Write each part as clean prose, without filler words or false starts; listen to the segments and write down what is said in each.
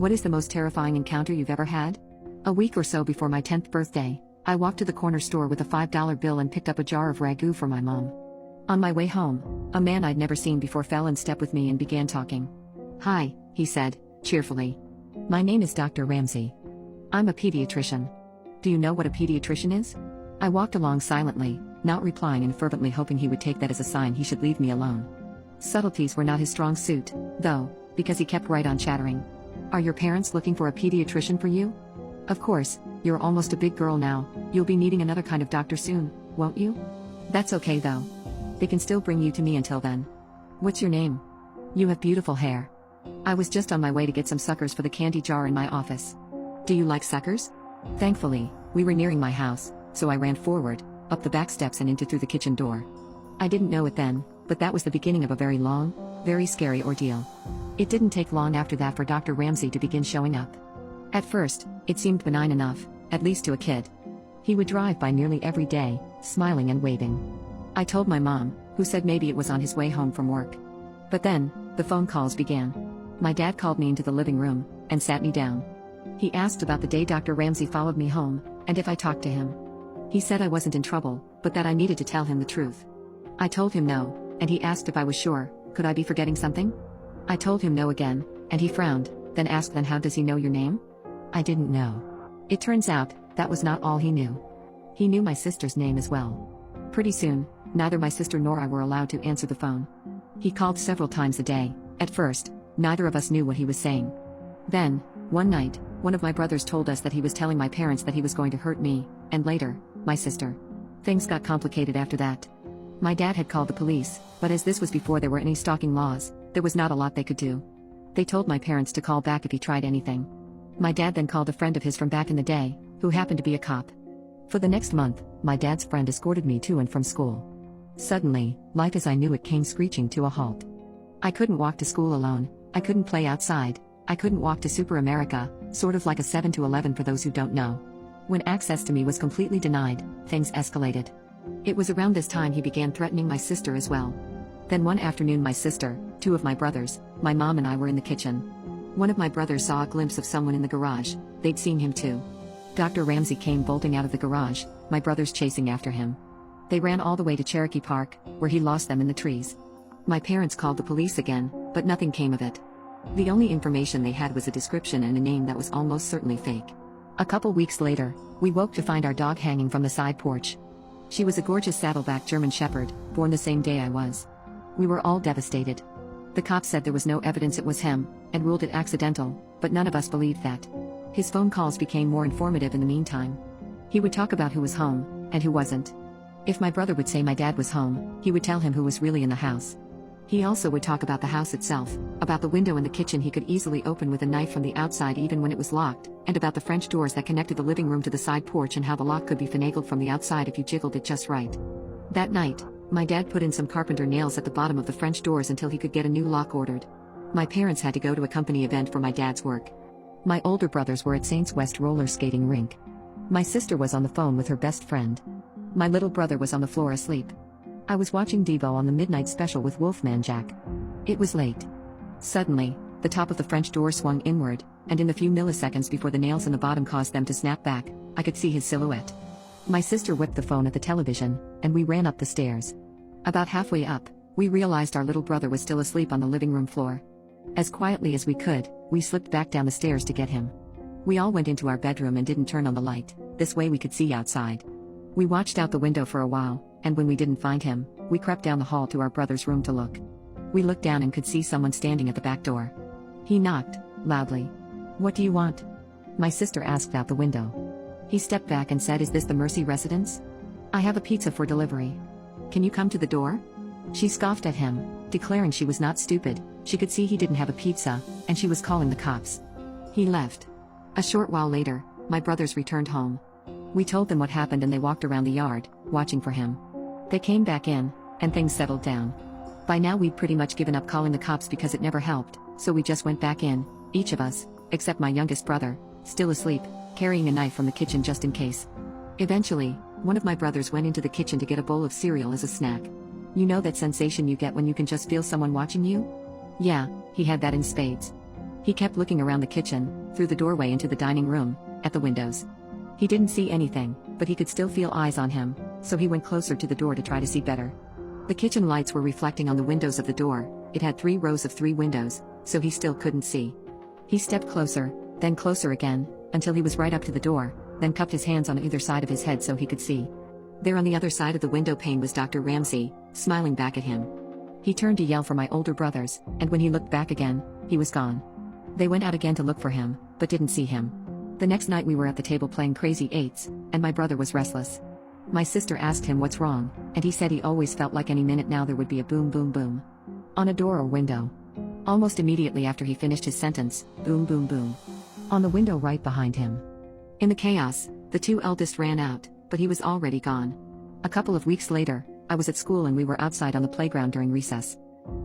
What is the most terrifying encounter you've ever had? A week or so before my 10th birthday, I walked to the corner store with a $5 bill and picked up a jar of ragu for my mom. On my way home, a man I'd never seen before fell in step with me and began talking. "Hi," he said, cheerfully. "My name is Dr. Ramsey. I'm a pediatrician. Do you know what a pediatrician is?" I walked along silently, not replying and fervently hoping he would take that as a sign he should leave me alone. Subtleties were not his strong suit, though, because he kept right on chattering. "Are your parents looking for a pediatrician for you? Of course, you're almost a big girl now, you'll be needing another kind of doctor soon, won't you? That's okay though. They can still bring you to me until then. What's your name? You have beautiful hair." I was just on my way to get some suckers for the candy jar in my office. "Do you like suckers?" Thankfully, we were nearing my house, so I ran forward, up the back steps and into through the kitchen door. I didn't know it then, but that was the beginning of a very long, very scary ordeal. It didn't take long after that for Dr. Ramsey to begin showing up. At first, it seemed benign enough, at least to a kid. He would drive by nearly every day, smiling and waving. I told my mom, who said maybe it was on his way home from work. But then, the phone calls began. My dad called me into the living room, and sat me down. He asked about the day Dr. Ramsey followed me home, and if I talked to him. He said I wasn't in trouble, but that I needed to tell him the truth. I told him no, and he asked if I was sure, could I be forgetting something? I told him no again, and he frowned, then asked, "Then how does he know your name?" I didn't know. It turns out, that was not all he knew. He knew my sister's name as well. Pretty soon, neither my sister nor I were allowed to answer the phone. He called several times a day. At first, neither of us knew what he was saying. Then, one night, one of my brothers told us that he was telling my parents that he was going to hurt me, and later, my sister. Things got complicated after that. My dad had called the police, but as this was before there were any stalking laws, there was not a lot they could do. They told my parents to call back if he tried anything. My dad then called a friend of his from back in the day, who happened to be a cop. For the next month, my dad's friend escorted me to and from school. Suddenly, life as I knew it came screeching to a halt. I couldn't walk to school alone, I couldn't play outside, I couldn't walk to Super America, sort of like a 7-Eleven for those who don't know. When access to me was completely denied, things escalated. It was around this time he began threatening my sister as well. Then one afternoon my sister, two of my brothers, my mom and I were in the kitchen. One of my brothers saw a glimpse of someone in the garage, they'd seen him too. Dr. Ramsey came bolting out of the garage, my brothers chasing after him. They ran all the way to Cherokee Park, where he lost them in the trees. My parents called the police again, but nothing came of it. The only information they had was a description and a name that was almost certainly fake. A couple weeks later, we woke to find our dog hanging from the side porch. She was a gorgeous saddleback German Shepherd, born the same day I was. We were all devastated. The cops said there was no evidence it was him, and ruled it accidental, but none of us believed that. His phone calls became more informative in the meantime. He would talk about who was home, and who wasn't. If my brother would say my dad was home, he would tell him who was really in the house. He also would talk about the house itself, about the window in the kitchen he could easily open with a knife from the outside even when it was locked, and about the French doors that connected the living room to the side porch and how the lock could be finagled from the outside if you jiggled it just right. That night, my dad put in some carpenter nails at the bottom of the French doors until he could get a new lock ordered. My parents had to go to a company event for my dad's work. My older brothers were at Saints West roller skating rink. My sister was on the phone with her best friend. My little brother was on the floor asleep. I was watching Devo on the midnight special with Wolfman Jack. It was late. Suddenly, the top of the French door swung inward, and in the few milliseconds before the nails in the bottom caused them to snap back, I could see his silhouette. My sister whipped the phone at the television, and we ran up the stairs. About halfway up, we realized our little brother was still asleep on the living room floor. As quietly as we could, we slipped back down the stairs to get him. We all went into our bedroom and didn't turn on the light, this way we could see outside. We watched out the window for a while, and when we didn't find him, we crept down the hall to our brother's room to look. We looked down and could see someone standing at the back door. He knocked, loudly. "What do you want?" My sister asked out the window. He stepped back and said, "Is this the Mercy residence? I have a pizza for delivery. Can you come to the door?" She scoffed at him, declaring she was not stupid, she could see he didn't have a pizza, and she was calling the cops. He left. A short while later, my brothers returned home. We told them what happened and they walked around the yard, watching for him. They came back in, and things settled down. By now we'd pretty much given up calling the cops because it never helped, so we just went back in, each of us, except my youngest brother, still asleep, carrying a knife from the kitchen just in case. Eventually, one of my brothers went into the kitchen to get a bowl of cereal as a snack. You know that sensation you get when you can just feel someone watching you? Yeah, he had that in spades. He kept looking around the kitchen, through the doorway into the dining room, at the windows. He didn't see anything, but he could still feel eyes on him, so he went closer to the door to try to see better. The kitchen lights were reflecting on the windows of the door. It had 3 rows of 3 windows, so he still couldn't see. He stepped closer, then closer again, until he was right up to the door, then cupped his hands on either side of his head so he could see. There on the other side of the window pane was Dr. Ramsey, smiling back at him. He turned to yell for my older brothers, and when he looked back again, he was gone. They went out again to look for him, but didn't see him. The next night we were at the table playing Crazy Eights, and my brother was restless. My sister asked him what's wrong, and he said he always felt like any minute now there would be a boom boom boom. On a door or window. Almost immediately after he finished his sentence, boom boom boom. On the window right behind him. In the chaos, the 2 eldest ran out, but he was already gone. A couple of weeks later, I was at school and we were outside on the playground during recess.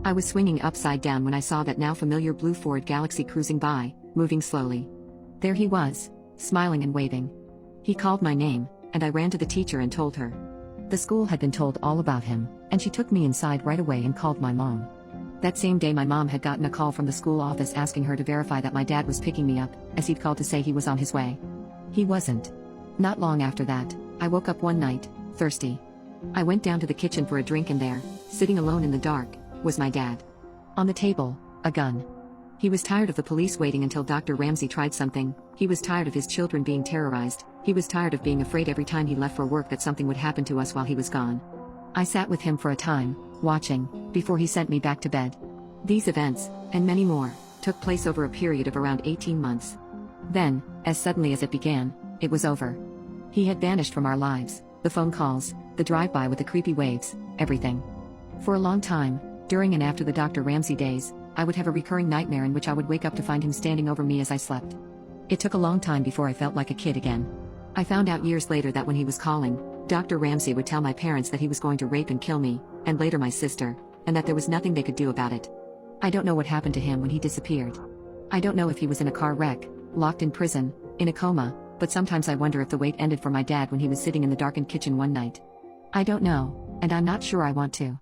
I was swinging upside down when I saw that now familiar blue Ford Galaxy cruising by, moving slowly. There he was, smiling and waving. He called my name, and I ran to the teacher and told her. The school had been told all about him, and she took me inside right away and called my mom. That same day my mom had gotten a call from the school office asking her to verify that my dad was picking me up, as he'd called to say he was on his way. He wasn't. Not long after that, I woke up one night, thirsty. I went down to the kitchen for a drink and there, sitting alone in the dark, was my dad. On the table, a gun. He was tired of the police waiting until Dr. Ramsey tried something. He was tired of his children being terrorized. He was tired of being afraid every time he left for work that something would happen to us while he was gone. I sat with him for a time, watching, before he sent me back to bed. These events, and many more, took place over a period of around 18 months. Then, as suddenly as it began, it was over. He had vanished from our lives, the phone calls, the drive-by with the creepy waves, everything. For a long time, during and after the Dr. Ramsey days, I would have a recurring nightmare in which I would wake up to find him standing over me as I slept. It took a long time before I felt like a kid again. I found out years later that when he was calling, Dr. Ramsey would tell my parents that he was going to rape and kill me, and later my sister, and that there was nothing they could do about it. I don't know what happened to him when he disappeared. I don't know if he was in a car wreck, locked in prison, in a coma, but sometimes I wonder if the wait ended for my dad when he was sitting in the darkened kitchen one night. I don't know, and I'm not sure I want to.